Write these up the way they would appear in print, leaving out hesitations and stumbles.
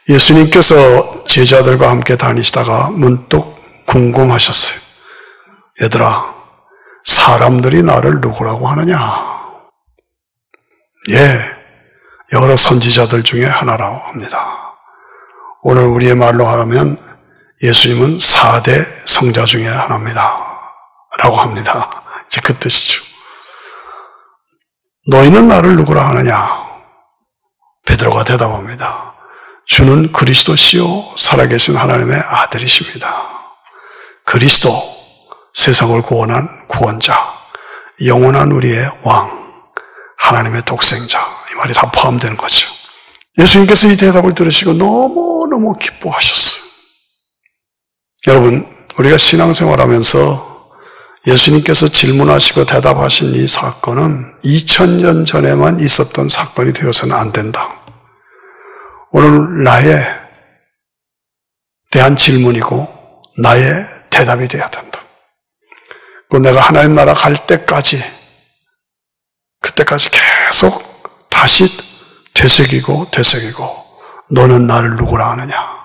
예수님께서 제자들과 함께 다니시다가 문득 궁금하셨어요. 얘들아, 사람들이 나를 누구라고 하느냐? 여러 선지자들 중에 하나라고 합니다. 오늘 우리의 말로 하라면 예수님은 4대 성자 중에 하나입니다. 라고 합니다. 이제 그 뜻이죠. 너희는 나를 누구라 하느냐? 베드로가 대답합니다. 주는 그리스도시요 살아계신 하나님의 아들이십니다. 그리스도, 세상을 구원한 구원자, 영원한 우리의 왕, 하나님의 독생자, 이 말이 다 포함되는 거죠. 예수님께서 이 대답을 들으시고 너무너무 기뻐하셨어요. 여러분, 우리가 신앙생활하면서 예수님께서 질문하시고 대답하신 이 사건은 2000년 전에만 있었던 사건이 되어서는 안 된다. 오늘 나에 대한 질문이고 나의 대답이 돼야 된다. 그리고 내가 하나님 나라 갈 때까지, 그때까지 계속 다시 되새기고 너는 나를 누구라 하느냐?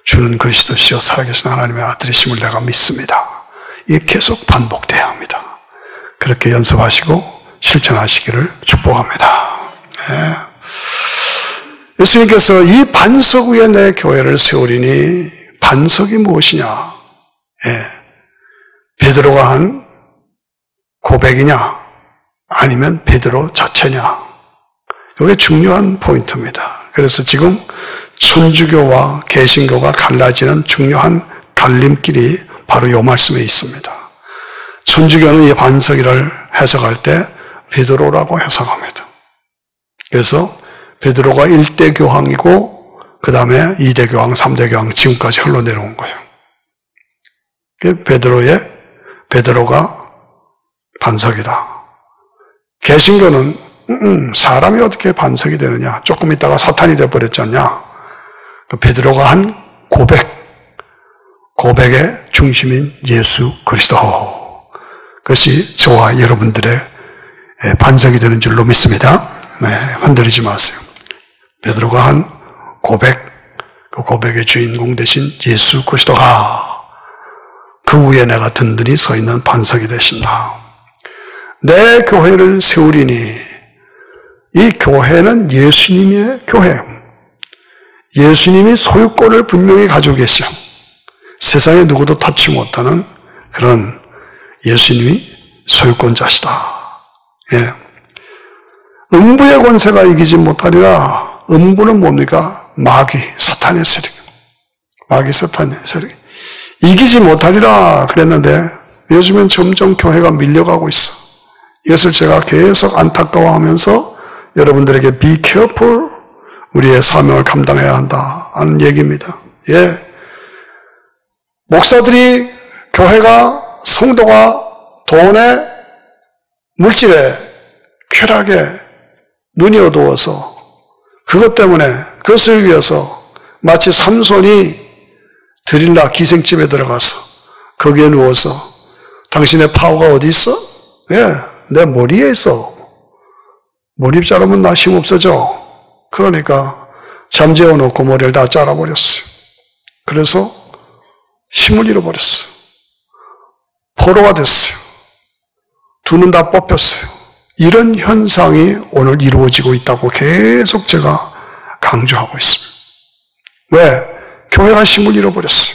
주는 그리스도시요 살아계신 하나님의 아들이심을 내가 믿습니다. 이게 계속 반복돼야 합니다. 그렇게 연습하시고 실천하시기를 축복합니다. 예수님께서 이 반석 위에 내 교회를 세우리니 반석이 무엇이냐? 베드로가 한 고백이냐? 아니면 베드로 자체냐? 이게 중요한 포인트입니다. 그래서 지금 천주교와 개신교가 갈라지는 중요한 갈림길이 바로 이 말씀에 있습니다. 천주교는 이 반석이를 해석할 때 베드로라고 해석합니다. 그래서 베드로가 1대 교황이고 그 다음에 2대 교황, 3대 교황 지금까지 흘러내려온 거예요. 베드로가 반석이다. 개신교는 사람이 어떻게 반석이 되느냐? 조금 있다가 사탄이 되어버렸지 않냐? 베드로가 한 고백의 중심인 예수 그리스도. 그것이 저와 여러분들의 반석이 되는 줄로 믿습니다. 흔들리지 마세요. 베드로가 한 고백, 그 고백의 주인공 되신 예수 그리스도가 그 위에 내가 든든히 서 있는 반석이 되신다. 내 교회를 세우리니 이 교회는 예수님의 교회. 예수님이 소유권을 분명히 가지고 계셔. 세상에 누구도 터치 못하는 그런 예수님이 소유권자시다. 음부의 권세가 이기지 못하리라. 음부는 뭡니까? 마귀, 사탄의 세력. 마귀, 사탄의 세력. 이기지 못하리라 그랬는데 요즘엔 점점 교회가 밀려가고 있어. 이것을 제가 계속 안타까워하면서 여러분들에게 be careful, 우리의 사명을 감당해야 한다 하는 얘기입니다. 목사들이 교회가, 성도가 돈에, 물질에, 쾌락에 눈이 어두워서 그것 때문에, 그것을 위해서 마치 삼손이 드릴라 기생집에 들어가서 거기에 누워서 당신의 파워가 어디 있어? 내 머리에 있어. 머리 자르면 나 힘 없어져. 그러니까 잠재워 놓고 머리를 다 잘라버렸어요. 그래서 힘을 잃어버렸어요. 포로가 됐어요. 두 눈 다 뽑혔어요. 이런 현상이 오늘 이루어지고 있다고 계속 제가 강조하고 있습니다. 왜? 교회가 힘을 잃어버렸어요.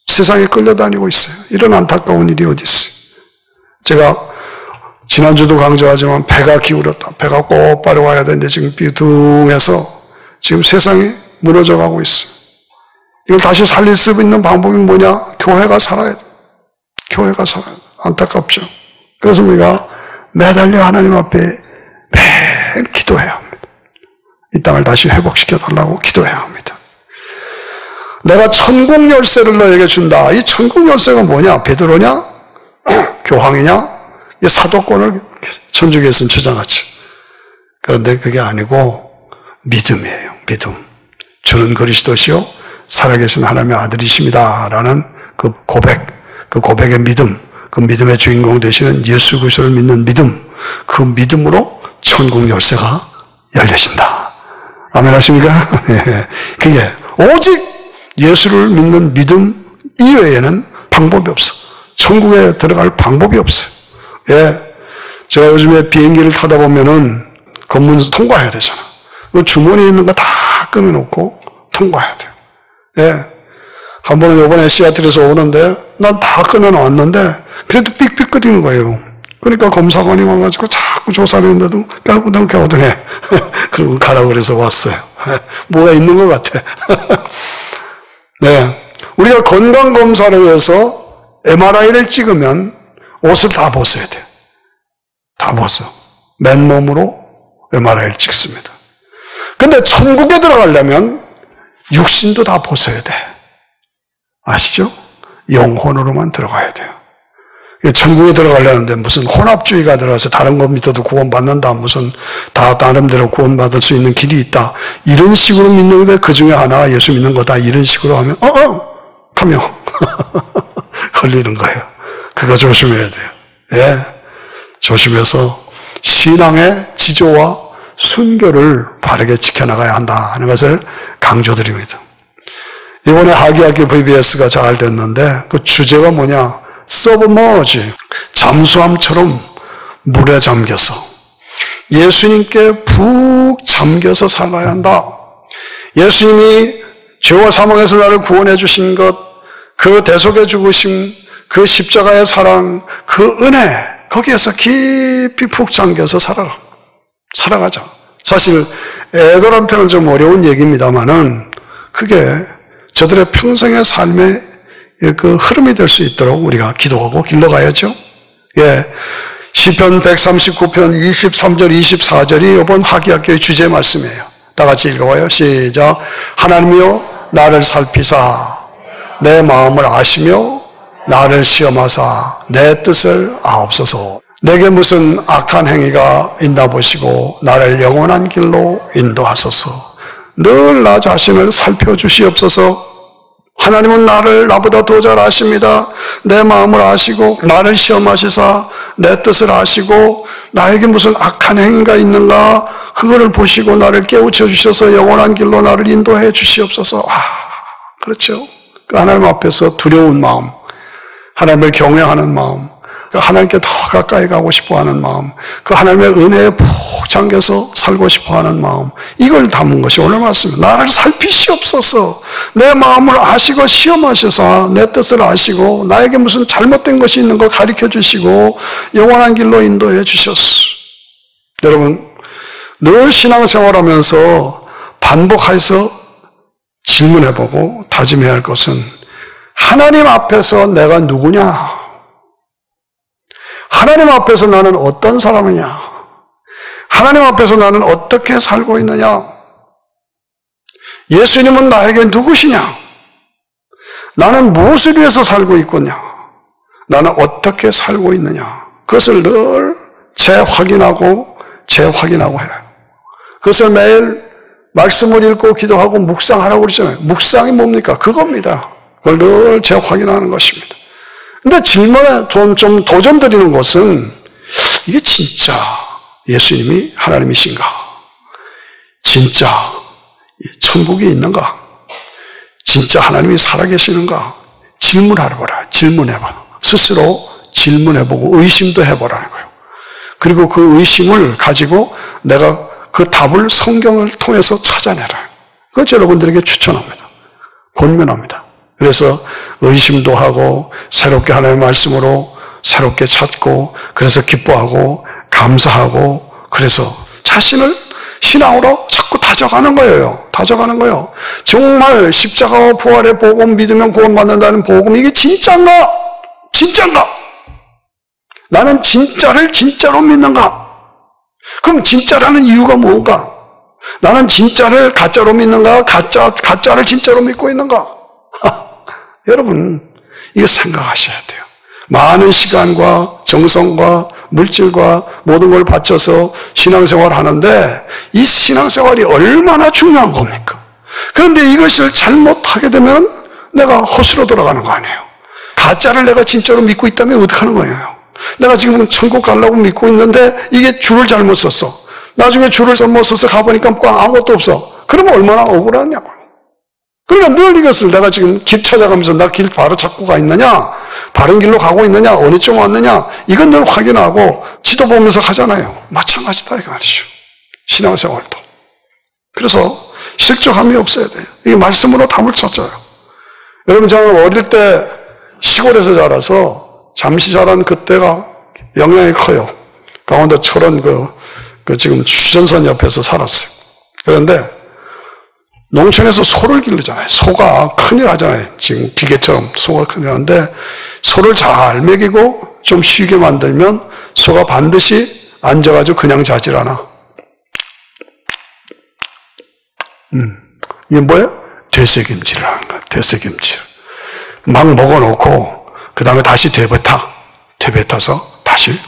세상에 끌려다니고 있어요. 이런 안타까운 일이 어디 있어요? 제가 지난주도 강조하지만 배가 기울었다. 배가 곧바로 와야 되는데 지금 삐둥해서 지금 세상이 무너져가고 있어요. 이걸 다시 살릴 수 있는 방법이 뭐냐? 교회가 살아야 돼. 교회가 살아야 돼. 안타깝죠. 그래서 우리가 매달려 하나님 앞에 매일 기도해야 합니다. 이 땅을 다시 회복시켜달라고 기도해야 합니다. 내가 천국 열쇠를 너에게 준다. 이 천국 열쇠가 뭐냐? 베드로냐? 교황이냐? 이 사도권을 천주교에서는 주장하죠. 그런데 그게 아니고 믿음이에요. 믿음. 주는 그리스도시요 살아계신 하나님의 아들이십니다. 라는 그 고백, 그 고백의 믿음, 그 믿음의 주인공 되시는 예수 그리스도를 믿는 믿음, 그 믿음으로 천국 열쇠가 열려진다. 아멘 하십니까? 그게 오직 예수를 믿는 믿음 이외에는 방법이 없어. 천국에 들어갈 방법이 없어요. 예. 제가 요즘에 비행기를 타다 보면은 검문 통과해야 되잖아. 주머니에 있는 거 다 꺼내놓고 통과해야 돼요. 예. 한 번은 이번에 시애틀에서 오는데 난 다 꺼내놓았는데 그래도 삑삑거리는 거예요. 그러니까 검사관이 와가지고 자꾸 조사를 했는데도 깨우동해. 그리고 가라고 그래서 왔어요. 뭐가 있는 것 같아. 네. 우리가 건강검사를 해서 MRI를 찍으면 옷을 다 벗어야 돼요. 다 벗어. 맨몸으로 MRI를 찍습니다. 근데 천국에 들어가려면 육신도 다 벗어야 돼. 아시죠? 영혼으로만 들어가야 돼요. 천국에 들어가려는데 무슨 혼합주의가 들어가서 다른 것 믿어도 구원받는다. 무슨 다 나름대로 구원받을 수 있는 길이 있다. 이런 식으로 믿는데 그 중에 하나가 예수 믿는 거다. 이런 식으로 하면 가면 걸리는 거예요. 그거 조심해야 돼요. 예. 조심해서 신앙의 지조와 순교를 바르게 지켜나가야 한다 하는 것을 강조드립니다. 이번에 하기야기 VBS가 잘 됐는데 그 주제가 뭐냐? 서브머지, 잠수함처럼 물에 잠겨서 예수님께 푹 잠겨서 살아야 한다. 예수님이 죄와 사망에서 나를 구원해 주신 것, 그 대속의 죽으심, 그 십자가의 사랑, 그 은혜, 거기에서 깊이 푹 잠겨서 살아가자. 사실 애들한테는 좀 어려운 얘기입니다만은 그게 저들의 평생의 삶의 그 흐름이 될 수 있도록 우리가 기도하고 길러가야죠. 예. 시편 139편 23절 24절이 이번 하기야기의 주제 말씀이에요. 다 같이 읽어봐요. 시작. 하나님이여 나를 살피사 내 마음을 아시며 나를 시험하사 내 뜻을 아옵소서. 내게 무슨 악한 행위가 있나 보시고 나를 영원한 길로 인도하소서. 늘 나 자신을 살펴주시옵소서. 하나님은 나를 나보다 더 잘 아십니다. 내 마음을 아시고 나를 시험하시사 내 뜻을 아시고 나에게 무슨 악한 행위가 있는가 그거를 보시고 나를 깨우쳐 주셔서 영원한 길로 나를 인도해 주시옵소서. 그렇죠. 그 하나님 앞에서 두려운 마음, 하나님을 경외하는 마음, 하나님께 더 가까이 가고 싶어하는 마음, 그 하나님의 은혜에 푹 잠겨서 살고 싶어하는 마음, 이걸 담은 것이 오늘 말씀입니다. 나를 살피시옵소서. 내 마음을 아시고 시험하셔서 내 뜻을 아시고 나에게 무슨 잘못된 것이 있는 거 가르쳐 주시고 영원한 길로 인도해 주셨어. 여러분 늘 신앙생활하면서 반복해서 질문해보고 다짐해야 할 것은 하나님 앞에서 내가 누구냐? 하나님 앞에서 나는 어떤 사람이냐? 하나님 앞에서 나는 어떻게 살고 있느냐? 예수님은 나에게 누구시냐? 나는 무엇을 위해서 살고 있느냐? 나는 어떻게 살고 있느냐? 그것을 늘 재확인하고 해요. 그것을 매일 말씀을 읽고 기도하고 묵상하라고 그러잖아요. 묵상이 뭡니까? 그겁니다. 그걸 늘 재확인하는 것입니다. 근데 질문에 좀 도전드리는 것은 이게 진짜 예수님이 하나님이신가? 진짜 천국이 있는가? 진짜 하나님이 살아계시는가? 질문해봐라. 스스로 질문해보고 의심도 해보라는 거예요. 그리고 그 의심을 가지고 내가 그 답을 성경을 통해서 찾아내라. 그것 여러분들에게 추천합니다. 권면합니다. 그래서 의심도 하고 새롭게 하나님의 말씀으로 새롭게 찾고 그래서 기뻐하고 감사하고 그래서 자신을 신앙으로 자꾸 다져가는 거예요. 정말 십자가와 부활의 복음 믿으면 구원받는다는 복음 이게 진짜인가? 나는 진짜를 진짜로 믿는가? 그럼 진짜라는 이유가 뭔가? 나는 진짜를 가짜로 믿는가? 가짜를 진짜로 믿고 있는가? 여러분 이거 생각하셔야 돼요. 많은 시간과 정성과 물질과 모든 걸 바쳐서 신앙생활을 하는데 이 신앙생활이 얼마나 중요한 겁니까? 그런데 이것을 잘못하게 되면 내가 허수로 돌아가는 거 아니에요. 가짜를 내가 진짜로 믿고 있다면 어떻게 하는 거예요? 내가 지금 천국 가려고 믿고 있는데 이게 줄을 잘못 썼어. 나중에 줄을 잘못 써서 가보니까 꽝 아무것도 없어. 그러면 얼마나 억울하냐고. 그러니까 늘 이것을 내가 지금 길 찾아가면서 나 길 바로 찾고 가 있느냐, 바른 길로 가고 있느냐, 어느 쪽 왔느냐, 이건 늘 확인하고 지도 보면서 하잖아요. 마찬가지다 이거 말이죠. 신앙생활도. 그래서 실족함이 없어야 돼요. 이게 말씀으로 답을 찾아요. 여러분, 저는 어릴 때 시골에서 자라서 잠시 자란 그때가 영향이 커요. 강원도 철원 지금 휴전선 옆에서 살았어요. 그런데 농촌에서 소를 기르잖아요. 소가 큰일 하잖아요. 지금 기계처럼 소가 큰일 하는데 소를 잘 먹이고 좀 쉬게 만들면 소가 반드시 앉아가지고 그냥 자질 않아. 이게 뭐예요? 되새김질을 하는 거야. 되새김질. 막 먹어놓고 그 다음에 다시 되뱉어서 다시.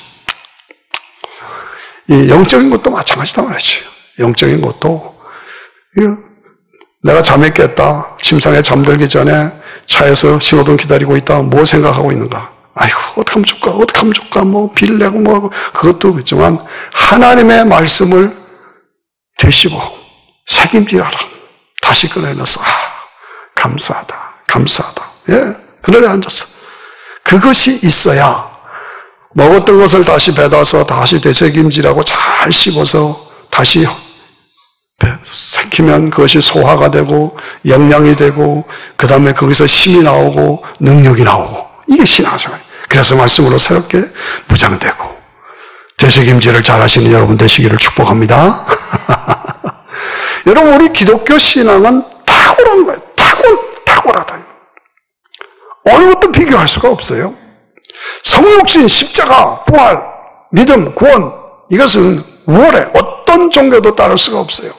이 영적인 것도 마찬가지다 말이지. 영적인 것도 내가 잠에 깼다. 침상에 잠들기 전에 차에서 신호등 기다리고 있다. 뭐 생각하고 있는가? 아이고, 어떡하면 좋을까? 뭐, 빌 내고 뭐 하고. 그것도 그렇지만, 하나님의 말씀을 되시고, 책임지라라. 다시 꺼내놔서, 감사하다. 예, 그늘에 앉았어. 그것이 있어야, 먹었던 것을 다시 배다서, 다시 되책임지라고 잘 씹어서, 다시 삼키면 그것이 소화가 되고 영양이 되고 그 다음에 거기서 힘이 나오고 능력이 나오고 이게 신앙생활. 그래서 말씀으로 새롭게 무장되고 되새김질을 잘하시는 여러분 되시기를 축복합니다. 여러분, 우리 기독교 신앙은 탁월한 거예요. 탁월하다. 어느 것도 비교할 수가 없어요. 성육신, 십자가, 부활, 믿음, 구원, 이것은 우월해. 어떤 종교도 따를 수가 없어요.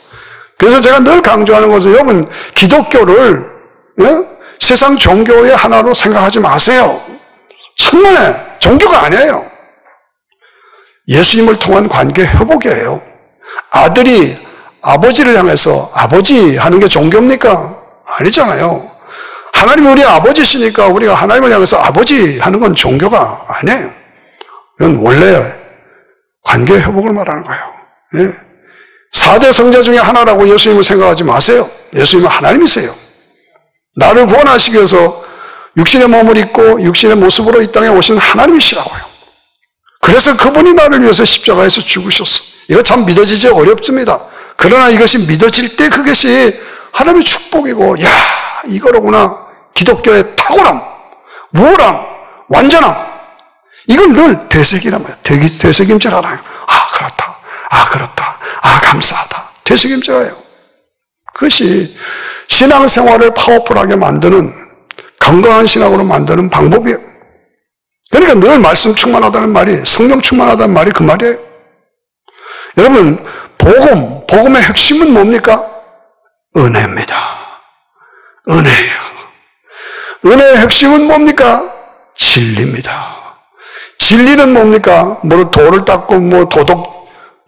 그래서 제가 늘 강조하는 것은 여러분, 기독교를 세상 종교의 하나로 생각하지 마세요. 천만에 종교가 아니에요. 예수님을 통한 관계 회복이에요. 아들이 아버지를 향해서 아버지 하는 게 종교입니까? 아니잖아요. 하나님이 우리 아버지시니까 우리가 하나님을 향해서 아버지 하는 건 종교가 아니에요. 이건 원래 관계 회복을 말하는 거예요. 예. 4대 성자 중에 하나라고 예수님을 생각하지 마세요. 예수님은 하나님이세요. 나를 구원하시기 위해서 육신의 몸을 입고 육신의 모습으로 이 땅에 오신 하나님이시라고요. 그래서 그분이 나를 위해서 십자가에서 죽으셨어. 이거 참 믿어지지 어렵습니다. 그러나 이것이 믿어질 때 그것이 하나님의 축복이고, 야, 이거로구나. 기독교의 탁월함, 우월함, 완전함. 이걸 늘 되새기란 말이야. 되새김질하라. 그렇다. 감사하다. 되새김질해요. 그것이 신앙생활을 파워풀하게 만드는, 건강한 신앙으로 만드는 방법이에요. 그러니까 늘 말씀 충만하다는 말이, 성령 충만하다는 말이 그 말이에요. 여러분, 복음의 핵심은 뭡니까? 은혜입니다. 은혜예요. 은혜의 핵심은 뭡니까? 진리입니다. 진리는 뭡니까? 뭐 도를 닦고 뭐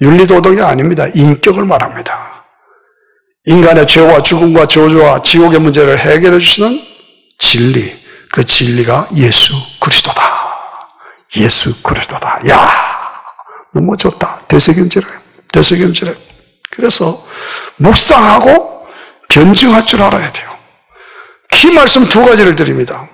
윤리도덕이 아닙니다. 인격을 말합니다. 인간의 죄와 죽음과 저주와 지옥의 문제를 해결해 주시는 진리. 그 진리가 예수 그리스도다. 예수 그리스도다. 야, 너무 좋다. 되새김질해. 그래서 묵상하고 변증할 줄 알아야 돼요. 키 말씀 2가지를 드립니다.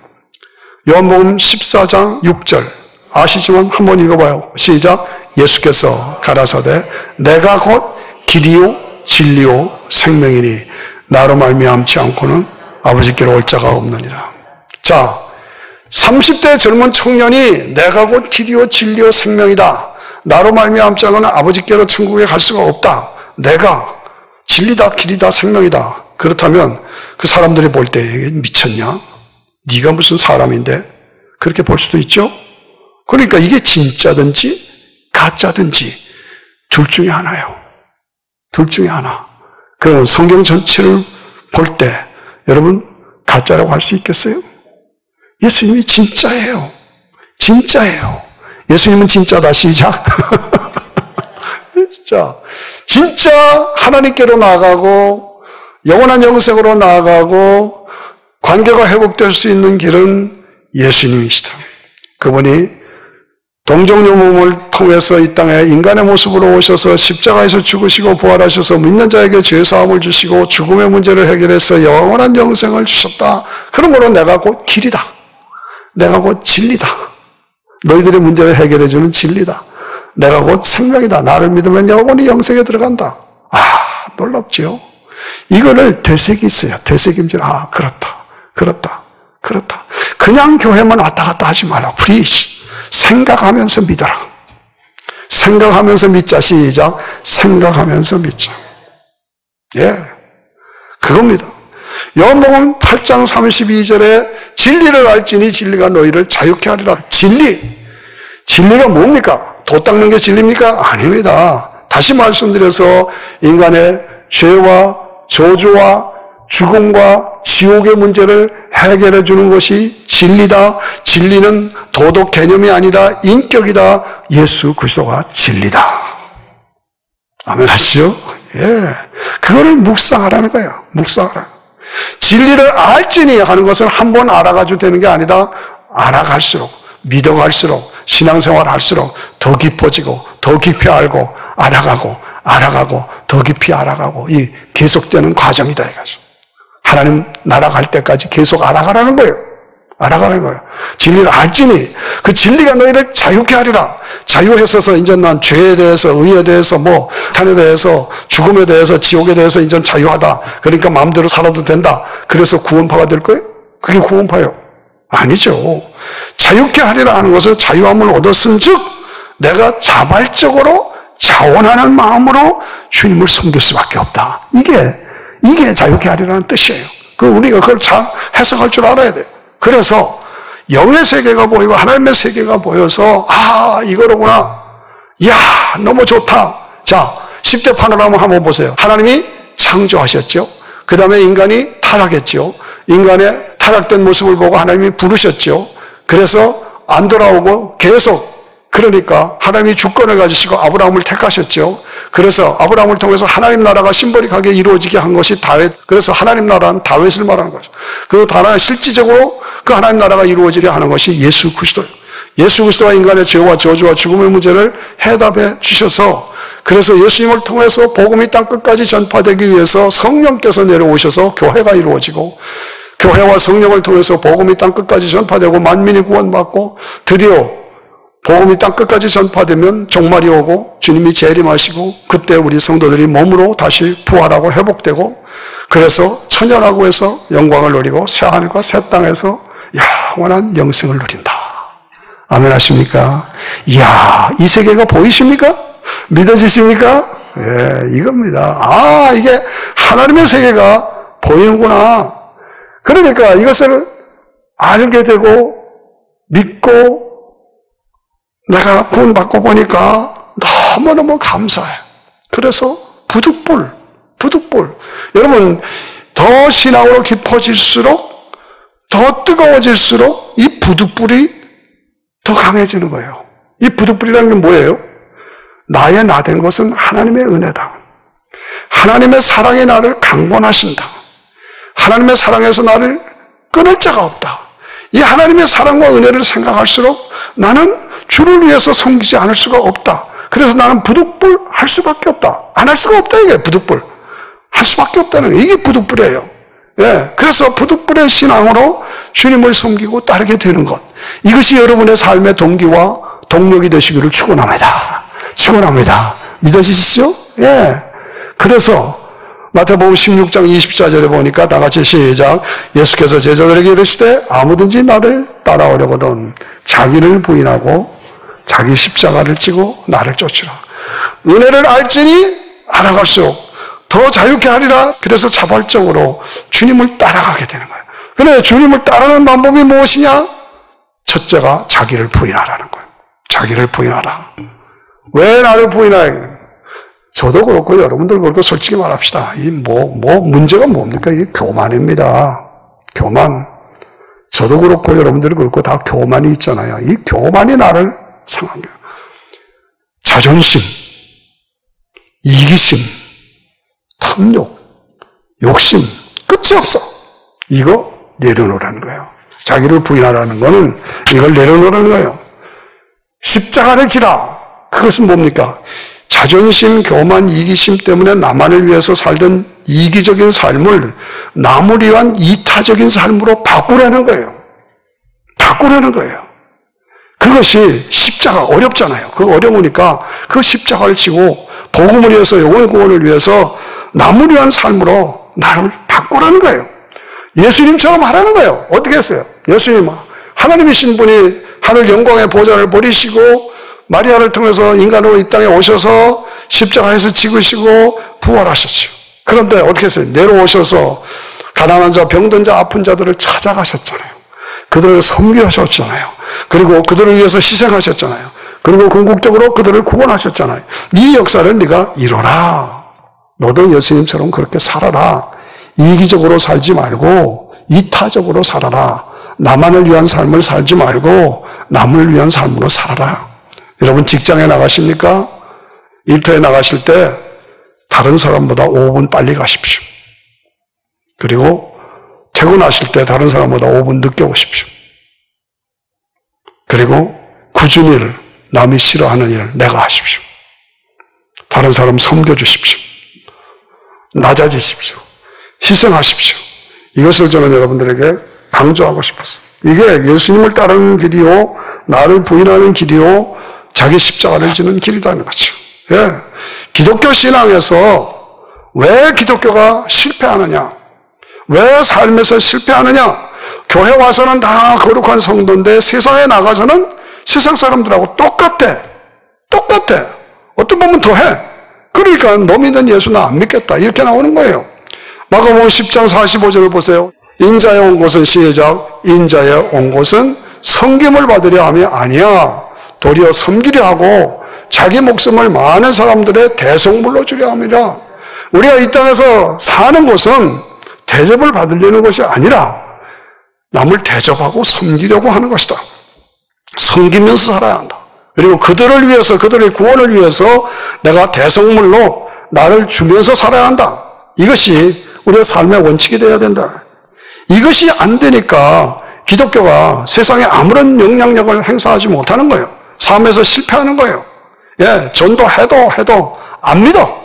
요한복음 14장 6절 아시지만 한번 읽어봐요. 시작. 예수께서 가라사대 내가 곧 길이요 진리요 생명이니 나로 말미암지 않고는 아버지께로 올 자가 없느니라. 자, 30대 젊은 청년이 내가 곧 길이요 진리요 생명이다. 나로 말미암지 않고는 아버지께로 천국에 갈 수가 없다. 내가 진리다, 길이다, 생명이다. 그렇다면 그 사람들이 볼 때 미쳤냐? 네가 무슨 사람인데? 그렇게 볼 수도 있죠? 그러니까 이게 진짜든지 가짜든지 둘 중에 하나예요. 둘 중에 하나. 그러면 성경 전체를 볼 때 여러분 가짜라고 할 수 있겠어요? 예수님이 진짜예요. 진짜예요. 예수님은 진짜다. 시작. 진짜 하나님께로 나아가고 영원한 영생으로 나아가고 관계가 회복될 수 있는 길은 예수님이시다. 그분이 동정녀 몸을 통해서 이 땅에 인간의 모습으로 오셔서 십자가에서 죽으시고 부활하셔서 믿는 자에게 죄사함을 주시고 죽음의 문제를 해결해서 영원한 영생을 주셨다. 그러므로 내가 곧 길이다. 내가 곧 진리다. 너희들의 문제를 해결해 주는 진리다. 내가 곧 생명이다. 나를 믿으면 영원히 영생에 들어간다. 놀랍지요? 이거를 되새기세요. 되새김질. 그렇다. 그냥 교회만 왔다 갔다 하지 말라. 프리시. 생각하면서 믿어라. 생각하면서 믿자. 시작. 생각하면서 믿자. 그겁니다. 요한복음 8장 32절에 진리를 알지니 진리가 너희를 자유케 하리라. 진리가 뭡니까? 도 닦는 게 진리입니까? 아닙니다. 다시 말씀드려서 인간의 죄와 저주와 죽음과 지옥의 문제를 해결해 주는 것이 진리다. 진리는 도덕 개념이 아니다. 인격이다. 예수 그리스도가 진리다. 아멘 하시죠? 그거를 묵상하라는 거예요. 묵상하라. 진리를 알지니 하는 것은 한 번 알아가지고 되는 게 아니다. 알아갈수록, 믿어갈수록, 신앙생활 할수록 더 깊어지고, 더 깊이 알고, 알아가고, 더 깊이 알아가고, 이 계속되는 과정이다, 이거죠. 하나님 나라 갈 때까지 계속 알아가라는 거예요. 진리를 알지니 그 진리가 너희를 자유케 하리라. 자유했어서 이제 난 죄에 대해서, 의에 대해서, 탄에 대해서, 죽음에 대해서, 지옥에 대해서 이제 자유하다. 그러니까 마음대로 살아도 된다. 그래서 구원파가 될 거예요? 그게 구원파예요? 아니죠. 자유케 하리라 하는 것은 자유함을 얻었은 즉 내가 자발적으로 자원하는 마음으로 주님을 섬길 수밖에 없다. 이게 자유케 하리라는 뜻이에요. 우리가 그걸 잘 해석할 줄 알아야 돼요. 그래서 영의 세계가 보이고 하나님의 세계가 보여서 이거로구나. 너무 좋다. 자, 10대 파노라마 한번 보세요. 하나님이 창조하셨죠. 그 다음에 인간이 타락했죠. 인간의 타락된 모습을 보고 하나님이 부르셨죠. 그래서 안 돌아오고 계속, 그러니까 하나님이 주권을 가지시고 아브라함을 택하셨죠. 그래서 아브라함을 통해서 하나님 나라가 심보릭하게 이루어지게 한 것이 다윗. 그래서 하나님 나라는 다윗을 말하는 거죠. 그 나라는 실질적으로 그 하나님 나라가 이루어지게 하는 것이 예수 그리스도예요. 예수 그리스도가 인간의 죄와 저주와 죽음의 문제를 해답해 주셔서, 그래서 예수님을 통해서 복음이 땅 끝까지 전파되기 위해서 성령께서 내려오셔서 교회가 이루어지고, 교회와 성령을 통해서 복음이 땅 끝까지 전파되고 만민이 구원받고, 드디어 복음이 땅 끝까지 전파되면 종말이 오고 주님이 재림하시고, 그때 우리 성도들이 몸으로 다시 부활하고 회복되고, 그래서 천연하고 해서 영광을 누리고 새하늘과 새 땅에서 영원한 영생을 누린다. 아멘 하십니까? 이 세계가 보이십니까? 믿어지십니까? 이겁니다. 이게 하나님의 세계가 보이는구나. 그러니까 이것을 알게 되고 믿고 내가 구원받고 보니까 너무너무 감사해요. 그래서 부득불. 여러분, 더 신앙으로 깊어질수록, 더 뜨거워질수록 이 부득불이 더 강해지는 거예요. 이 부득불이라는 게 뭐예요? 나의 나 된 것은 하나님의 은혜다. 하나님의 사랑이 나를 강권하신다. 하나님의 사랑에서 나를 끊을 자가 없다. 이 하나님의 사랑과 은혜를 생각할수록 나는 주를 위해서 섬기지 않을 수가 없다. 그래서 나는 부득불 할 수밖에 없다. 안 할 수가 없다, 이게 부득불. 할 수밖에 없다는 게 이게 부득불이에요. 그래서 부득불의 신앙으로 주님을 섬기고 따르게 되는 것. 이것이 여러분의 삶의 동기와 동력이 되시기를 축원합니다. 믿어지시죠? 그래서 마태복음 16장 24절에 보니까 다 같이 시작. 예수께서 제자들에게 이르시되 아무든지 나를 따라오려거든 자기를 부인하고 자기 십자가를 지고 나를 쫓으라. 은혜를 알지니 알아갈수록 더 자유케 하리라. 그래서 자발적으로 주님을 따라가게 되는 거예요. 그래, 주님을 따르는 방법이 무엇이냐? 첫째가 자기를 부인하라는 거예요. 자기를 부인하라. 왜 나를 부인하냐? 저도 그렇고 여러분들 그렇고 솔직히 말합시다. 문제가 뭡니까? 이게 교만입니다. 교만. 저도 그렇고 여러분들이 그렇고 다 교만이 있잖아요. 이 교만이 나를 상합니다. 자존심, 이기심, 탐욕, 욕심, 끝이 없어. 이거 내려놓으라는 거예요. 자기를 부인하라는 거는 이걸 내려놓으라는 거예요. 십자가를 지라. 그것은 뭡니까? 자존심, 교만, 이기심 때문에 나만을 위해서 살던 이기적인 삶을 남을 위한 이타적인 삶으로 바꾸라는 거예요. 바꾸라는 거예요. 그것이 십자가 어렵잖아요. 그거 어려우니까 그 십자가를 지고 복음을 위해서, 영혼의 구원을 위해서 남을 위한 삶으로 나를 바꾸라는 거예요. 예수님처럼 하라는 거예요. 어떻게 했어요? 예수님, 하나님이신 분이 하늘 영광의 보좌를 버리시고 마리아를 통해서 인간으로 이 땅에 오셔서 십자가에서 죽으시고 부활하셨죠. 그런데 어떻게 했어요? 내려오셔서 가난한 자, 병든 자, 아픈 자들을 찾아가셨잖아요. 그들을 섬기셨잖아요. 그리고 그들을 위해서 희생하셨잖아요. 그리고 궁극적으로 그들을 구원하셨잖아요. 이 역사를 네가 이뤄라. 너도 예수님처럼 그렇게 살아라. 이기적으로 살지 말고 이타적으로 살아라. 나만을 위한 삶을 살지 말고 남을 위한 삶으로 살아라. 여러분 직장에 나가십니까? 일터에 나가실 때 다른 사람보다 5분 빨리 가십시오. 그리고 퇴근하실 때 다른 사람보다 5분 늦게 오십시오. 그리고 굳은 일을, 남이 싫어하는 일을 내가 하십시오. 다른 사람 섬겨주십시오. 낮아지십시오. 희생하십시오. 이것을 저는 여러분들에게 강조하고 싶었어요. 이게 예수님을 따르는 길이요, 나를 부인하는 길이요, 자기 십자가를 지는 길이라는 거죠. 예. 기독교 신앙에서 왜 기독교가 실패하느냐? 왜 삶에서 실패하느냐? 교회 와서는 다 거룩한 성도인데 세상에 나가서는 세상 사람들하고 똑같아. 어떤 보면 더해. 그러니까 너 믿는 예수 나 안 믿겠다. 이렇게 나오는 거예요. 마가복음 10장 45절을 보세요. 인자에 온 곳은 시작. 인자에 온 곳은 섬김을 받으려 함이 아니야. 도리어 섬기려 하고 자기 목숨을 많은 사람들의 대속물로 주려 함이라. 우리가 이 땅에서 사는 곳은 대접을 받으려는 것이 아니라 남을 대접하고 섬기려고 하는 것이다. 섬기면서 살아야 한다. 그리고 그들을 위해서, 그들의 구원을 위해서 내가 대속물로 나를 주면서 살아야 한다. 이것이 우리의 삶의 원칙이 되어야 된다. 이것이 안 되니까 기독교가 세상에 아무런 영향력을 행사하지 못하는 거예요. 삶에서 실패하는 거예요. 예, 전도해도 안 믿어.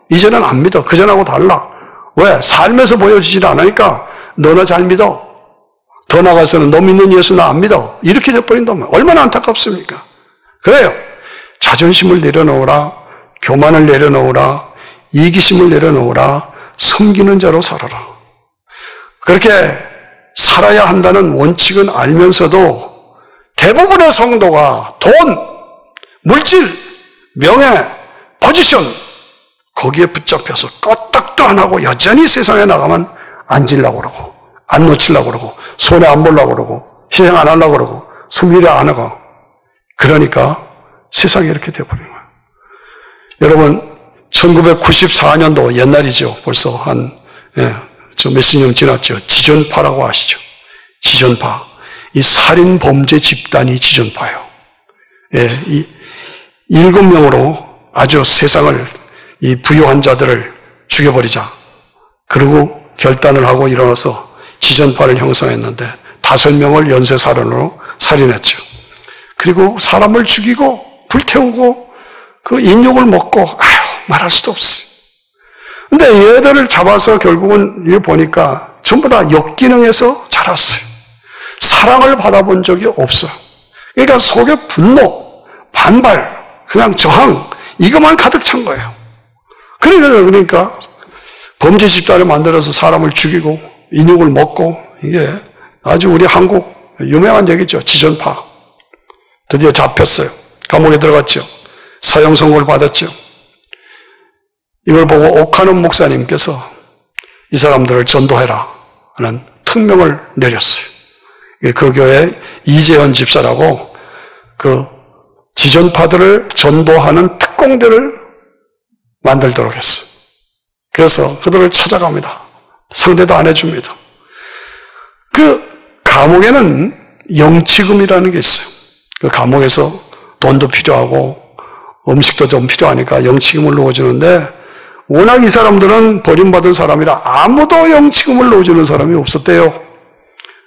이제는 안 믿어. 그전하고 달라. 왜? 삶에서 보여지질 않으니까 너나 잘 믿어. 더 나가서는 너 믿는 예수 나 안 믿어. 이렇게 돼버린단 말이에요. 얼마나 안타깝습니까? 그래요. 자존심을 내려놓으라. 교만을 내려놓으라. 이기심을 내려놓으라. 섬기는 자로 살아라. 그렇게 살아야 한다는 원칙은 알면서도 대부분의 성도가 돈, 물질, 명예, 포지션 거기에 붙잡혀서 껐딱도 안 하고 여전히 세상에 나가면 앉으려고 그러고 안 놓치려고 그러고 손해 안 보려고 그러고 희생 안 하려고 그러고 숨기려 안 하고 그러니까 세상이 이렇게 되어버린 거예요. 여러분 1994년도 옛날이죠. 벌써 몇십 년 지났죠. 지존파라고 아시죠? 지존파. 이 살인 범죄 집단이 지존파예요. 예, 이 7명으로 아주 세상을 이 부유한 자들을 죽여버리자. 그리고 결단을 하고 일어나서 지존파를 형성했는데 5명을 연쇄살인으로 살인했죠. 그리고 사람을 죽이고 불태우고 그 인육을 먹고 말할 수도 없어요. 근데 얘들을 잡아서 결국은 이거 보니까 전부 다 역기능에서 자랐어요. 사랑을 받아본 적이 없어요. 그러니까 속에 분노, 반발, 그냥 저항 이것만 가득 찬 거예요. 그러니까 범죄 집단을 만들어서 사람을 죽이고 인육을 먹고 이게 아주 우리 한국 유명한 얘기죠. 지존파. 드디어 잡혔어요. 감옥에 들어갔죠. 사형 선고를 받았죠. 이걸 보고 옥하는 목사님께서 이 사람들을 전도해라 하는 특명을 내렸어요. 그 교회 이재현 집사라고 그 지존파들을 전도하는 특공대를 만들도록 했어요. 그래서 그들을 찾아갑니다. 상대도 안 해줍니다. 그 감옥에는 영치금이라는 게 있어요. 그 감옥에서 돈도 필요하고 음식도 좀 필요하니까 영치금을 넣어주는데 워낙 이 사람들은 버림받은 사람이라 아무도 영치금을 넣어주는 사람이 없었대요.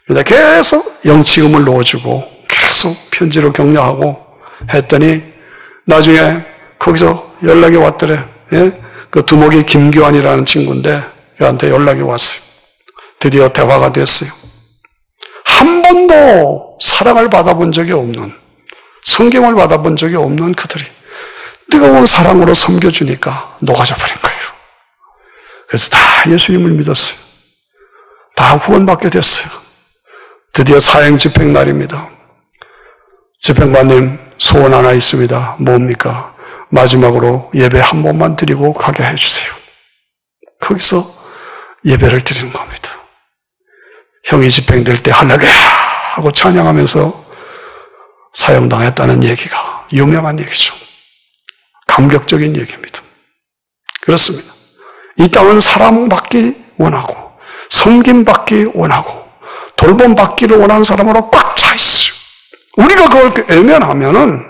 그런데 계속 영치금을 넣어주고 계속 편지로 격려하고 했더니 나중에 거기서 연락이 왔더래. 예? 그 두목이 김교환이라는 친구인데 그한테 연락이 왔어요. 드디어 대화가 됐어요. 한 번도 사랑을 받아본 적이 없는, 성경을 받아본 적이 없는 그들이 뜨거운 사랑으로 섬겨주니까 녹아져 버린 거예요. 그래서 다 예수님을 믿었어요. 다 구원받게 됐어요. 드디어 사형 집행 날입니다. 집행관님, 소원 하나 있습니다. 뭡니까? 마지막으로 예배 한 번만 드리고 가게 해주세요. 거기서 예배를 드리는 겁니다. 형이 집행될 때 할렐루야 하고 찬양하면서 사형당했다는 얘기가 유명한 얘기죠. 감격적인 얘기입니다. 그렇습니다. 이 땅은 사랑받기 원하고 섬김받기 원하고 돌봄받기를 원하는 사람으로 꽉 차 있어요. 우리가 그걸 외면하면은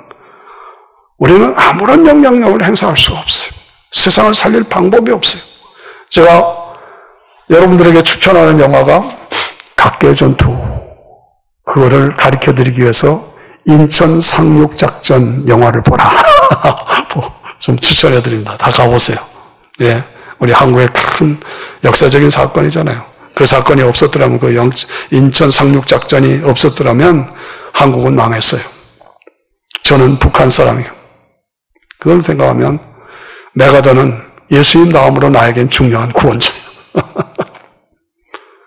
우리는 아무런 영향력을 행사할 수가 없어요. 세상을 살릴 방법이 없어요. 제가 여러분들에게 추천하는 영화가 각계전투, 그거를 가르쳐드리기 위해서 인천 상륙작전 영화를 보라. 좀 추천해드립니다. 다 가보세요. 예, 우리 한국의 큰 역사적인 사건이잖아요. 그 사건이 없었더라면, 그 인천 상륙작전이 없었더라면 한국은 망했어요. 저는 북한 사람이에요. 그걸 생각하면 메가더는 예수님 다음으로 나에겐 중요한 구원자예요.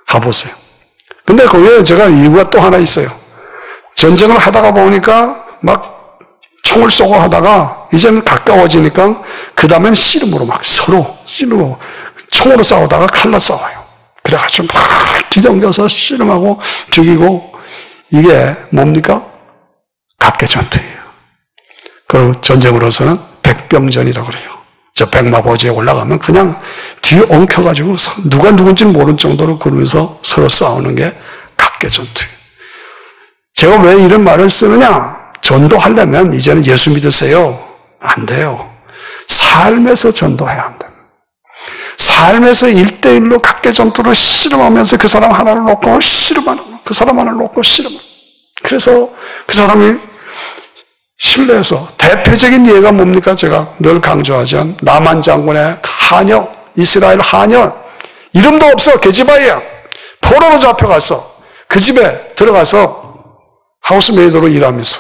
가보세요. 근데 거기에 제가 이유가 또 하나 있어요. 전쟁을 하다가 보니까 막 총을 쏘고 하다가 이제는 가까워지니까 그 다음엔 씨름으로 막 서로 씨름으로 총으로 싸우다가 칼로 싸워요. 그래가지고 막 뒤덮여서 씨름하고 죽이고, 이게 뭡니까? 각계전투예요. 그리고 전쟁으로서는 백병전이라고 그래요. 저 백마보지에 올라가면 그냥 뒤에 엉켜가지고 누가 누군지는 모르는 정도로 그러면서 서로 싸우는 게 각계전투예요. 제가 왜 이런 말을 쓰느냐? 전도하려면 이제는 예수 믿으세요. 안 돼요. 삶에서 전도해야 한다. 삶에서 1대1로 각계전투를 씨름하면서 그 사람 하나를 놓고 씨름하는 거, 그 사람 하나를 놓고 씨름하는 거. 그래서 그 사람이 신뢰해서, 대표적인 예가 뭡니까? 제가 늘 강조하지만 나만 장군의 하녀, 이스라엘 하녀, 이름도 없어, 게지바이야. 포로로 잡혀가서 그 집에 들어가서 하우스메이드로 일하면서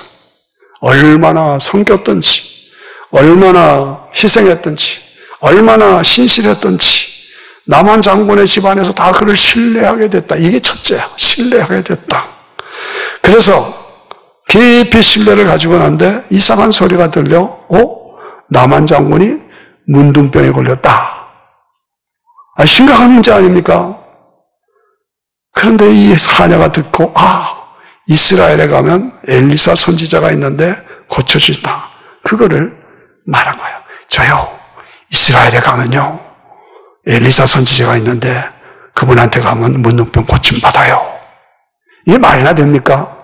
얼마나 섬겼던지, 얼마나 희생했던지, 얼마나 신실했던지, 나만 장군의 집안에서 다 그를 신뢰하게 됐다. 이게 첫째야. 신뢰하게 됐다. 그래서 깊이 신뢰를 가지고 난데 이상한 소리가 들려. 나만 장군이 문둥병에 걸렸다. 심각한 문제 아닙니까? 그런데 이 사녀가 듣고, 이스라엘에 가면 엘리사 선지자가 있는데 고쳐준다. 그거를 말한 거야. 저요, 이스라엘에 가면요, 엘리사 선지자가 있는데 그분한테 가면 문둥병 고침받아요. 이게 말이나 됩니까?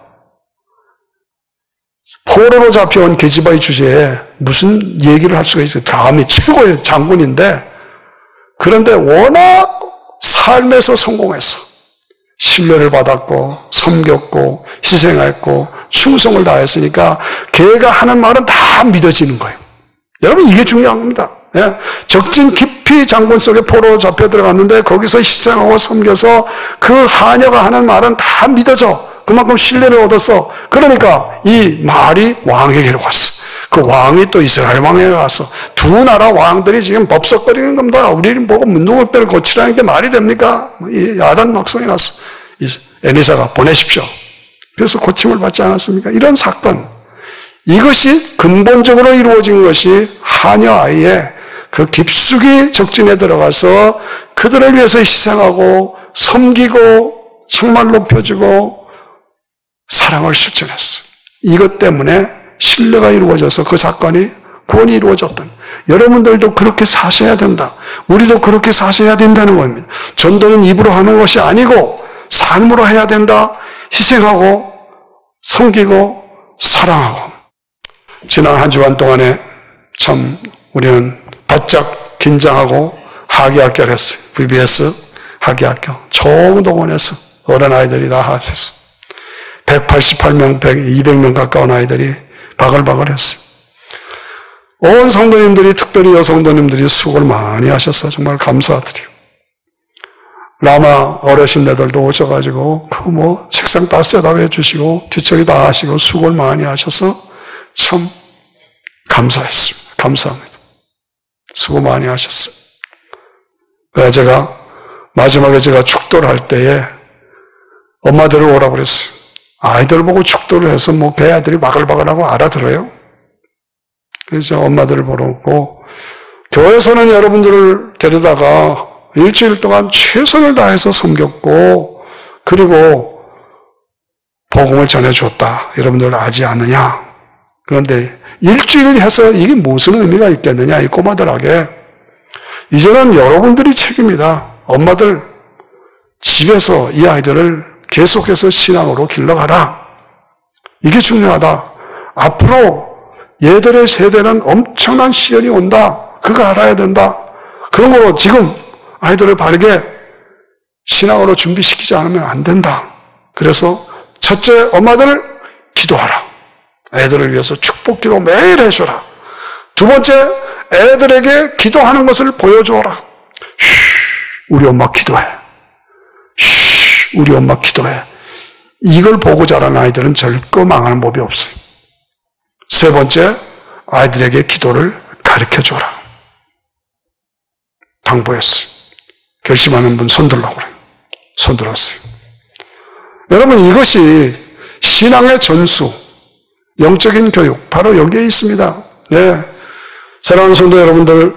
포로로 잡혀온 게지바의 주제에 무슨 얘기를 할 수가 있어요. 다음이 최고의 장군인데, 그런데 워낙 삶에서 성공했어. 신뢰를 받았고 섬겼고 희생했고 충성을 다했으니까 걔가 하는 말은 다 믿어지는 거예요. 여러분, 이게 중요한 겁니다. 예? 적진 깊이 장군 속에 포로로 잡혀 들어갔는데 거기서 희생하고 섬겨서 그 하녀가 하는 말은 다 믿어져. 그만큼 신뢰를 얻었어. 그러니까 이 말이 왕에게로 갔어. 그 왕이 또 이스라엘 왕에게 갔어. 두 나라 왕들이 지금 법석거리는 겁니다. 우리를 보고 문둥병을 고치라는 게 말이 됩니까? 이 야단 막성이 났어. 엘리사가 보내십시오. 그래서 고침을 받지 않았습니까? 이런 사건. 이것이 근본적으로 이루어진 것이 하녀 아이의 그 깊숙이 적진에 들어가서 그들을 위해서 희생하고 섬기고 정말 높여주고 사랑을 실천했어. 이것 때문에 신뢰가 이루어져서 그 사건이 구원이 이루어졌던. 여러분들도 그렇게 사셔야 된다. 우리도 그렇게 사셔야 된다는 겁니다. 전도는 입으로 하는 것이 아니고 삶으로 해야 된다. 희생하고 섬기고 사랑하고. 지난 한 주간 동안에 참 우리는 바짝 긴장하고 학예학교를 했어요. VBS 학예학교 총동원해서 어린아이들이 다 합쳤어. 188명, 200명 가까운 아이들이 바글바글했어요. 온 성도님들이, 특별히 여성도님들이 수고를 많이 하셨어요. 정말 감사드려요. 라마 어르신네들도 오셔가지고 책상 다 셋업 해주시고 뒷처리 다 하시고 수고를 많이 하셔서 참 감사했습니다. 감사합니다. 수고 많이 하셨어요. 그래서 제가 마지막에 축도를 할 때에 엄마들을 오라고 그랬어요. 아이들 보고 축도를 해서 그 아이들이 바글바글하고 알아들어요. 그래서 엄마들을 보러 오고, 교회에서는 여러분들을 데려다가 일주일 동안 최선을 다해서 섬겼고, 그리고 복음을 전해줬다. 여러분들 아지 않느냐? 그런데 일주일 해서 이게 무슨 의미가 있겠느냐? 이 꼬마들에게. 이제는 여러분들이 책임이다. 엄마들 집에서 이 아이들을 계속해서 신앙으로 길러가라. 이게 중요하다. 앞으로 얘들의 세대는 엄청난 시련이 온다. 그거 알아야 된다. 그러므로 지금 아이들을 바르게 신앙으로 준비시키지 않으면 안 된다. 그래서 첫째, 엄마들 기도하라. 애들을 위해서 축복기도 매일 해줘라. 두 번째, 애들에게 기도하는 것을 보여줘라. 우리 엄마 기도해. 우리 엄마 기도해. 이걸 보고 자란 아이들은 절대 망하는 법이 없어요. 세 번째, 아이들에게 기도를 가르쳐줘라. 당부했어요. 결심하는 분 손들라고 그래요. 손들었어요. 여러분, 이것이 신앙의 전수, 영적인 교육, 바로 여기에 있습니다. 네. 사랑하는 성도 여러분들,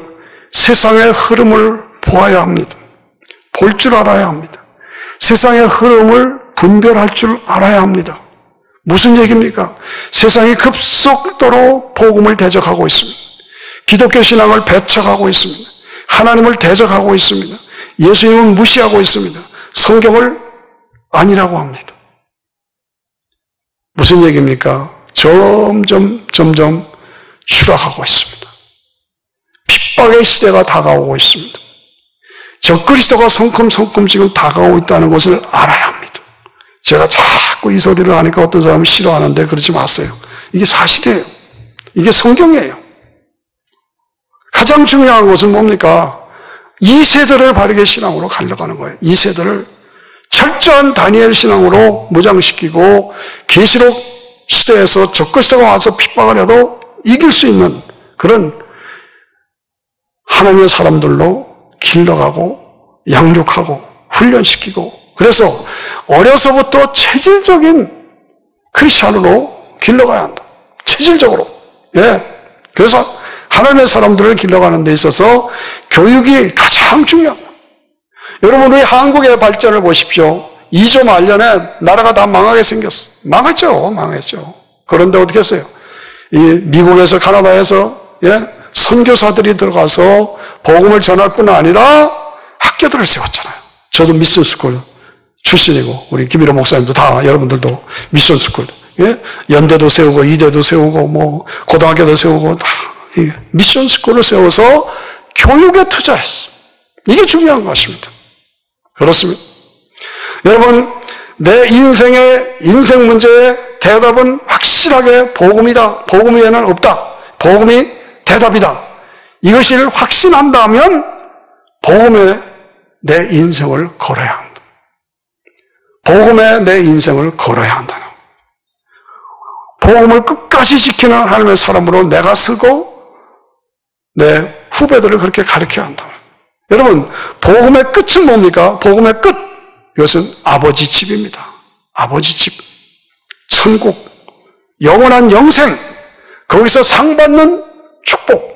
세상의 흐름을 보아야 합니다. 볼 줄 알아야 합니다. 세상의 흐름을 분별할 줄 알아야 합니다. 무슨 얘기입니까? 세상이 급속도로 복음을 대적하고 있습니다. 기독교 신앙을 배척하고 있습니다. 하나님을 대적하고 있습니다. 예수님을 무시하고 있습니다. 성경을 아니라고 합니다. 무슨 얘기입니까? 점점 추락하고 있습니다. 핍박의 시대가 다가오고 있습니다. 적그리스도가 성큼성큼 지금 다가오고 있다는 것을 알아야 합니다. 제가 자꾸 이 소리를 하니까 어떤 사람은 싫어하는데 그러지 마세요. 이게 사실이에요. 이게 성경이에요. 가장 중요한 것은 뭡니까? 이 세대를 바르게 신앙으로 가려가는 거예요. 이 세대를 철저한 다니엘 신앙으로 무장시키고 계시록 시대에서 적그리스도가 와서 핍박을 해도 이길 수 있는 그런 하나님의 사람들로 길러가고 양육하고 훈련시키고, 그래서 어려서부터 체질적인 크리스찬으로 길러가야 한다. 체질적으로. 예. 그래서 하나님의 사람들을 길러가는 데 있어서 교육이 가장 중요합니다. 여러분, 우리 한국의 발전을 보십시오. 2조 말년에 나라가 다 망하게 생겼어. 망했죠. 그런데 어떻게 했어요? 이 미국에서, 카나다에서, 선교사들이 들어가서 복음을 전할 뿐 아니라 학교들을 세웠잖아요. 저도 미션 스쿨 출신이고, 우리 김일호 목사님도 다, 여러분들도 미션 스쿨, 연대도 세우고, 이대도 세우고, 고등학교도 세우고, 다, 미션 스쿨을 세워서 교육에 투자했어. 이게 중요한 것입니다. 그렇습니다. 여러분, 내 인생의 인생 문제의 대답은 확실하게 복음이다. 복음 외에는 없다. 복음이 대답이다. 이것을 확신한다면 복음에 내 인생을 걸어야 한다. 복음에 내 인생을 걸어야 한다. 복음을 끝까지 지키는 하나님의 사람으로 내가 서고 내 후배들을 그렇게 가르쳐야 한다. 여러분, 복음의 끝은 뭡니까? 복음의 끝. 이것은 아버지 집입니다. 아버지 집. 천국. 영원한 영생. 거기서 상 받는 축복.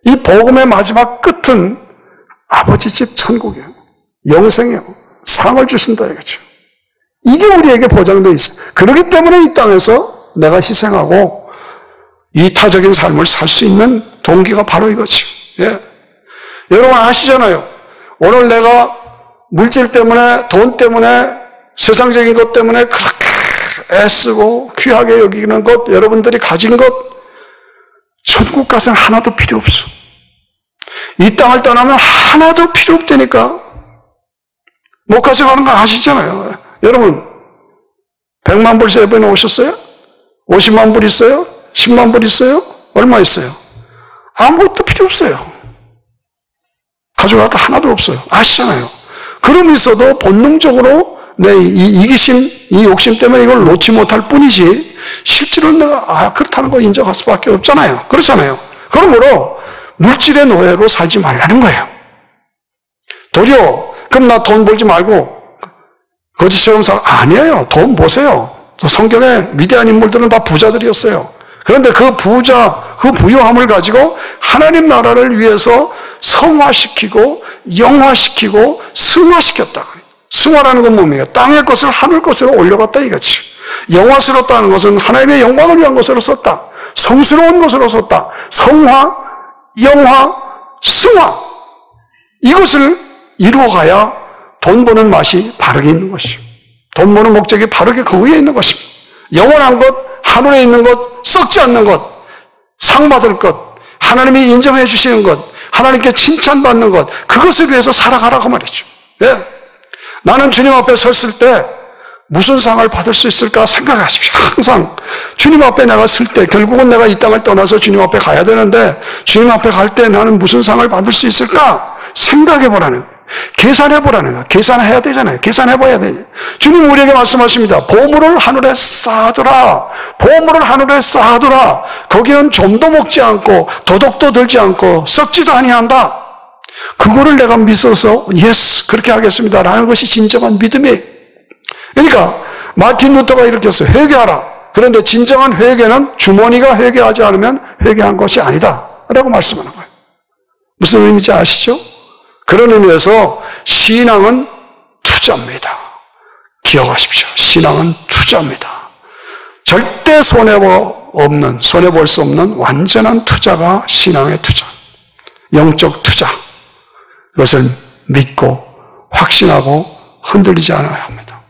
이 복음의 마지막 끝은 아버지 집 천국이에요. 영생이에요. 상을 주신다 이거죠. 이게 우리에게 보장되어 있어요. 그렇기 때문에 이 땅에서 내가 희생하고 이타적인 삶을 살 수 있는 동기가 바로 이거죠. 예. 여러분 아시잖아요. 오늘 내가 물질 때문에, 돈 때문에, 세상적인 것 때문에 그렇게 애쓰고 귀하게 여기는 것, 여러분들이 가진 것, 천국 가서는 하나도 필요 없어. 이 땅을 떠나면 하나도 필요 없다니까. 못 가져가는 거 아시잖아요. 여러분, 100만 불 세번에 오셨어요? 50만 불 있어요? 10만 불 있어요? 얼마 있어요? 아무것도 필요 없어요. 가져갈 거 하나도 없어요. 아시잖아요. 그럼 있어도 본능적으로 내 이기심, 이 욕심 때문에 이걸 놓지 못할 뿐이지 실제로 내가 그렇다는 거 인정할 수밖에 없잖아요. 그렇잖아요. 그러므로 물질의 노예로 살지 말라는 거예요. 도리어 그럼 나 돈 벌지 말고 거지처럼 아니에요. 돈 보세요. 성경의 위대한 인물들은 다 부자들이었어요. 그런데 그 부유함을 가지고 하나님 나라를 위해서 성화시키고 영화시키고 승화시켰다. 승화라는 건 뭡니까? 땅의 것을 하늘 것으로 올려갔다 이거지. 영화스럽다는 것은 하나님의 영광을 위한 것으로 썼다. 성스러운 것으로 썼다. 성화, 영화, 승화. 이것을 이루어가야 돈 버는 맛이 바르게 있는 것이죠. 돈 버는 목적이 바르게 그 위에 있는 것입니다. 영원한 것, 하늘에 있는 것, 썩지 않는 것, 상 받을 것, 하나님이 인정해 주시는 것, 하나님께 칭찬받는 것, 그것을 위해서 살아가라고 말이죠. 예. 나는 주님 앞에 섰을 때 무슨 상을 받을 수 있을까 생각하십시오. 항상 주님 앞에 내가 설 때 결국은 내가 이 땅을 떠나서 주님 앞에 가야 되는데 주님 앞에 갈 때 나는 무슨 상을 받을 수 있을까 생각해 보라는 거예요. 계산해 보라는 거예요. 계산해야 되잖아요. 계산해 봐야 되죠. 주님 우리에게 말씀하십니다. 보물을 하늘에 쌓아두라. 보물을 하늘에 쌓아두라. 거기는 좀도 먹지 않고 도둑도 들지 않고 썩지도 아니한다. 그거를 내가 믿어서 예스 그렇게 하겠습니다 라는 것이 진정한 믿음이에요. 그러니까 마틴 루터가 이렇게 했어요. 회개하라. 그런데 진정한 회개는 주머니가 회개하지 않으면 회개한 것이 아니다 라고 말씀하는 거예요. 무슨 의미인지 아시죠? 그런 의미에서 신앙은 투자입니다. 기억하십시오. 신앙은 투자입니다. 절대 손해볼 수 없는 완전한 투자가 신앙의 투자. 영적 투자. 그것을 믿고 확신하고 흔들리지 않아야 합니다.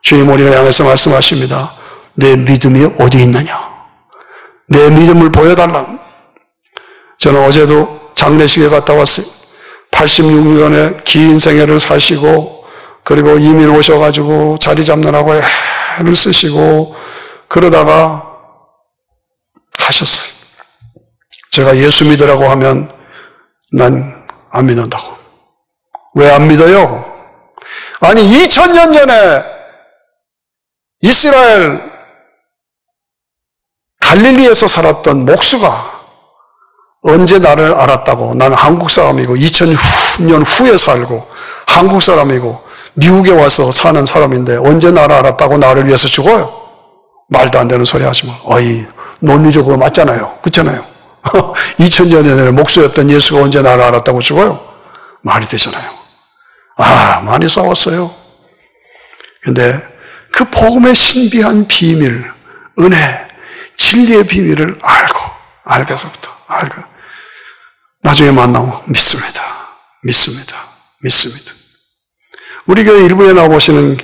주님 우리를 향해서 말씀하십니다. 내 믿음이 어디 있느냐? 내 믿음을 보여달라. 저는 어제도 장례식에 갔다 왔어요. 86년에 긴 생애를 사시고 그리고 이민 오셔가지고 자리 잡느라고 애를 쓰시고 그러다가 가셨어요. 제가 예수 믿으라고 하면 난 안 믿는다고. 왜 안 믿어요? 아니 2000년 전에 이스라엘 갈릴리에서 살았던 목수가 언제 나를 알았다고? 나는 한국 사람이고 2000년 후에 살고 한국 사람이고 미국에 와서 사는 사람인데 언제 나를 알았다고 나를 위해서 죽어요? 말도 안 되는 소리 하지 마. 어이, 논리적으로 맞잖아요. 그렇잖아요. 2000년 전에 목수였던 예수가 언제 나를 알았다고 죽어요? 말이 되잖아요. 많이 싸웠어요. 근데 그 복음의 신비한 비밀, 은혜, 진리의 비밀을 알고서부터 알고 나중에 만나면 믿습니다. 우리 교회 일부에 나오시는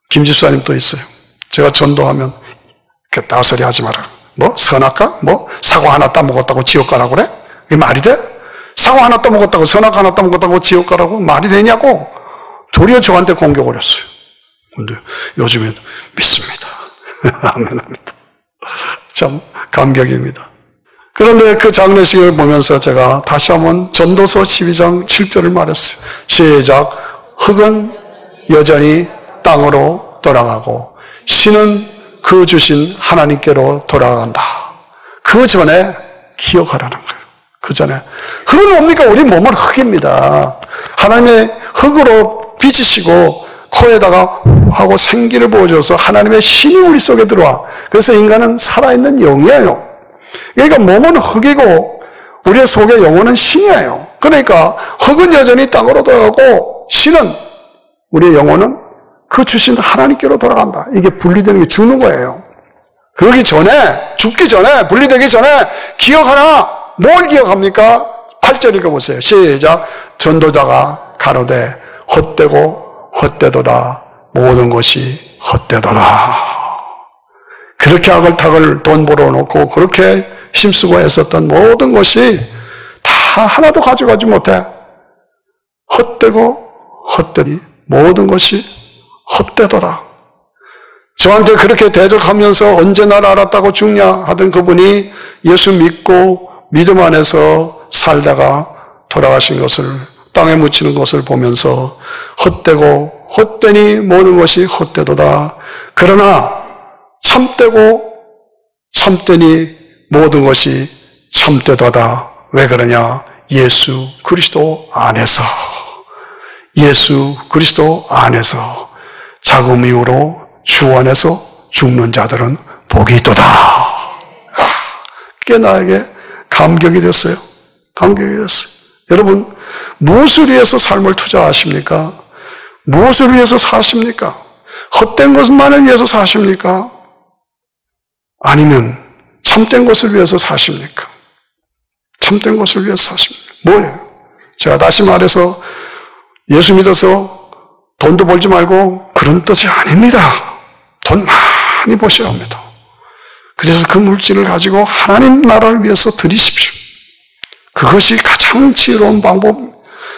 김 집사님도 있어요. 제가 전도하면 따소리 하지 마라. 선악과? 사과 하나 따먹었다고 지옥 가라고 그래? 이게 말이 돼? 사과 하나 따먹었다고 선악 하나 따먹었다고 지옥 가라고 말이 되냐고 도리어 저한테 공격을 했어요. 근데 요즘에 믿습니다. 아멘합니다. 참 감격입니다. 그런데 그 장례식을 보면서 제가 다시 한번 전도서 12장 7절을 말했어요. 시작. 흙은 여전히 땅으로 돌아가고 신은 그 주신 하나님께로 돌아간다. 그 전에 기억하라는 거예요. 그 전에. 흙은 뭡니까? 우리 몸은 흙입니다. 하나님의 흙으로 빚으시고 코에다가 하고 생기를 부어줘서 하나님의 신이 우리 속에 들어와. 그래서 인간은 살아있는 영이에요. 그러니까 몸은 흙이고 우리의 속의 영혼은 신이에요. 그러니까 흙은 여전히 땅으로 돌아가고 신은 우리의 영혼은 그 주신 하나님께로 돌아간다. 이게 분리되는 게 죽는 거예요. 그러기 전에, 죽기 전에, 분리되기 전에 기억하라. 뭘 기억합니까? 8절 읽어보세요. 시작. 전도자가 가로되 헛되고 헛되도다. 모든 것이 헛되도다. 그렇게 악을 탁을 돈 벌어놓고 그렇게 힘쓰고 애썼던 모든 것이 다 하나도 가져가지 못해. 헛되고 헛되니 모든 것이 헛되도다. 저한테 그렇게 대적하면서 언제 날 알았다고 죽냐 하던 그분이 예수 믿고 믿음 안에서 살다가 돌아가신 것을, 땅에 묻히는 것을 보면서 헛되고 헛되니 모든 것이 헛되도다. 그러나 참되고 참되니 모든 것이 참되도다. 왜 그러냐? 예수 그리스도 안에서, 예수 그리스도 안에서 자금 이후로 주 안에서 죽는 자들은 복이 있도다. 그게 나에게 감격이 됐어요. 감격이 됐어요. 여러분, 무엇을 위해서 삶을 투자하십니까? 무엇을 위해서 사십니까? 헛된 것만을 위해서 사십니까? 아니면 참된 것을 위해서 사십니까? 참된 것을 위해서 사십니까? 뭐예요? 제가 다시 말해서 예수 믿어서 돈도 벌지 말고 그런 뜻이 아닙니다. 돈 많이 버셔야 합니다. 그래서 그 물질을 가지고 하나님 나라를 위해서 드리십시오. 그것이 가장 지혜로운 방법,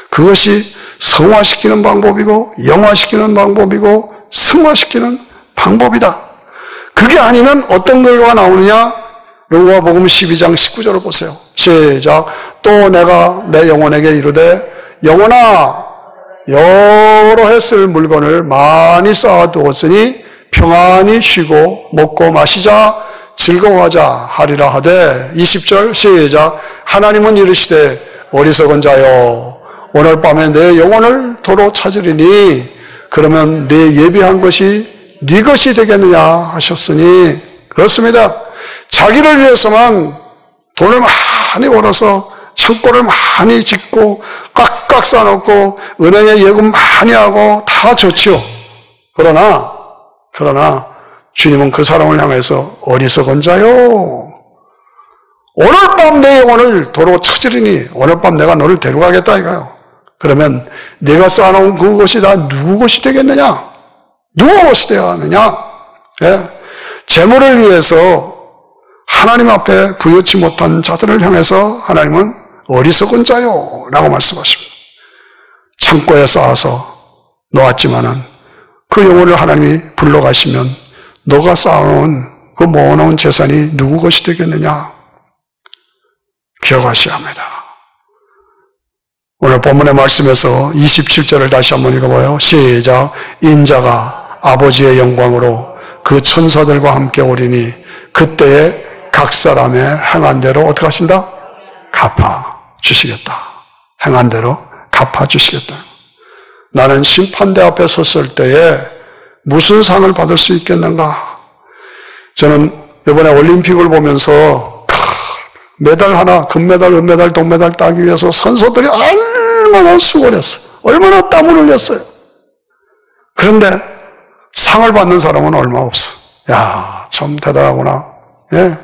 그것이 성화시키는 방법이고 영화시키는 방법이고 승화시키는 방법이다. 그게 아니면 어떤 결과가 나오느냐? 요한복음 12장 19절을 보세요. 시작. 또 내가 내 영혼에게 이르되 영혼아 여러 해 쓸 물건을 많이 쌓아두었으니 평안히 쉬고 먹고 마시자 즐거워하자 하리라 하되 20절 시작. 하나님은 이르시되 어리석은 자여 오늘 밤에 내 영혼을 도로 찾으리니 그러면 네 예비한 것이 네 것이 되겠느냐 하셨으니 그렇습니다. 자기를 위해서만 돈을 많이 벌어서 창고를 많이 짓고 꽉꽉 쌓아놓고 은행에 예금 많이 하고 다 좋지요. 그러나 주님은 그 사람을 향해서 어리석은 자요 오늘 밤 내 영혼을 도로 찾으리니 오늘 밤 내가 너를 데려가겠다 이거요. 그러면 내가 쌓아놓은 그것이 다 누구 것이 되겠느냐? 누구 것이 되어야 하느냐? 예? 재물을 위해서 하나님 앞에 부여치 못한 자들을 향해서 하나님은 어리석은 자요 라고 말씀하십니다. 창고에 쌓아서 놓았지만은 그 영혼을 하나님이 불러가시면 너가 쌓아놓은 그 모아놓은 재산이 누구 것이 되겠느냐? 기억하셔야 합니다. 오늘 본문의 말씀에서 27절을 다시 한번 읽어봐요. 시작. 인자가 아버지의 영광으로 그 천사들과 함께 오리니 그때에 각 사람의 행한 대로 어떻게 하신다? 갚아주시겠다. 행한 대로 갚아주시겠다. 나는 심판대 앞에 섰을 때에 무슨 상을 받을 수 있겠는가? 저는 이번에 올림픽을 보면서 메달 하나, 금메달, 은메달, 동메달 따기 위해서 선수들이 얼마나 수고를 했어요. 얼마나 땀을 흘렸어요. 그런데 상을 받는 사람은 얼마 없어. 야, 참 대단하구나. 예.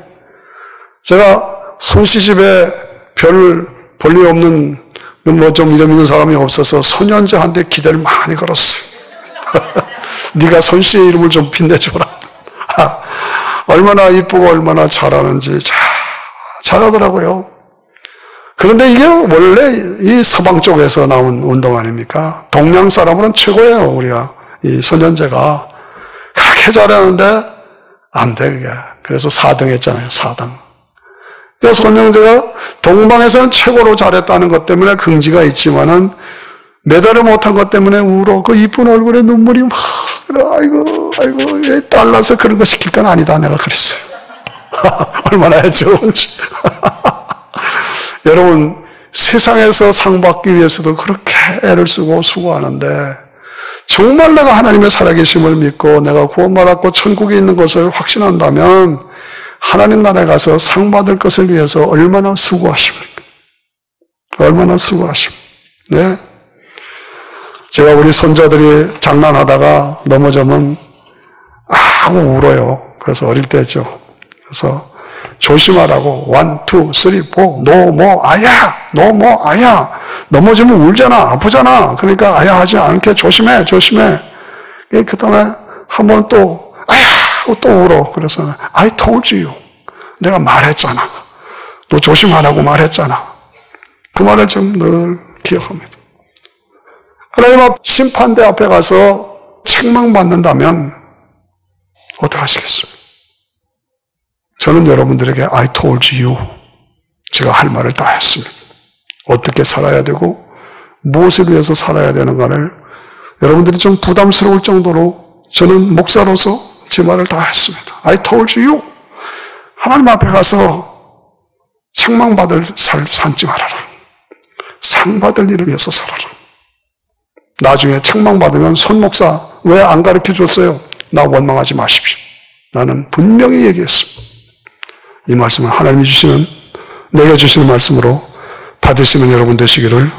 제가 손시집에 별 볼일 없는 뭐 좀 이름 있는 사람이 없어서 손현재한테 기대를 많이 걸었어요. 네가 손씨의 이름을 좀 빛내줘라. 얼마나 이쁘고 얼마나 잘하는지 잘하더라고요. 그런데 이게 원래 이 서방 쪽에서 나온 운동 아닙니까? 동양 사람은 최고예요. 우리가 이 손현재가 그렇게 잘하는데 안 돼 그게. 그래서 4등 했잖아요. 4등. 그래서 손현재가 동방에서는 최고로 잘했다는 것 때문에 긍지가 있지만은 메달을 못한 것 때문에 울어. 그 이쁜 얼굴에 눈물이 막 아이고 달라서 그런 거 시킬 건 아니다 내가 그랬어요. 얼마나 좋은지. 여러분 세상에서 상 받기 위해서도 그렇게 애를 쓰고 수고하는데 정말 내가 하나님의 살아계심을 믿고 내가 구원받았고 천국에 있는 것을 확신한다면 하나님 나라에 가서 상 받을 것을 위해서 얼마나 수고하십니까? 얼마나 수고하십니까? 네. 제가 우리 손자들이 장난하다가 넘어지면 하고 울어요. 그래서 어릴 때죠. 그래서 조심하라고 1, 2, 3, 4 노모 아야 노모 아야 넘어지면 울잖아 아프잖아. 그러니까 아야 하지 않게 조심해. 그 다음에 한 번 또 아야 하고 또 울어. 그래서 I told you 내가 말했잖아. 너 조심하라고 말했잖아. 그 말을 좀 늘 기억합니다. 하나님 앞 심판대 앞에 가서 책망받는다면 어떡하시겠습니까? 저는 여러분들에게 I told you, 제가 할 말을 다 했습니다. 어떻게 살아야 되고 무엇을 위해서 살아야 되는가를 여러분들이 좀 부담스러울 정도로 저는 목사로서 제 말을 다 했습니다. I told you. 하나님 앞에 가서 책망받을 삶 삼지 말아라. 상 받을 일을 위해서 살아라. 나중에 책망받으면 손 목사 왜 안 가르쳐 줬어요? 나 원망하지 마십시오. 나는 분명히 얘기했습니다. 이 말씀은 하나님이 주시는, 내게 주시는 말씀으로 받으시는 여러분 되시기를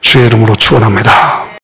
주의 이름으로 축원합니다.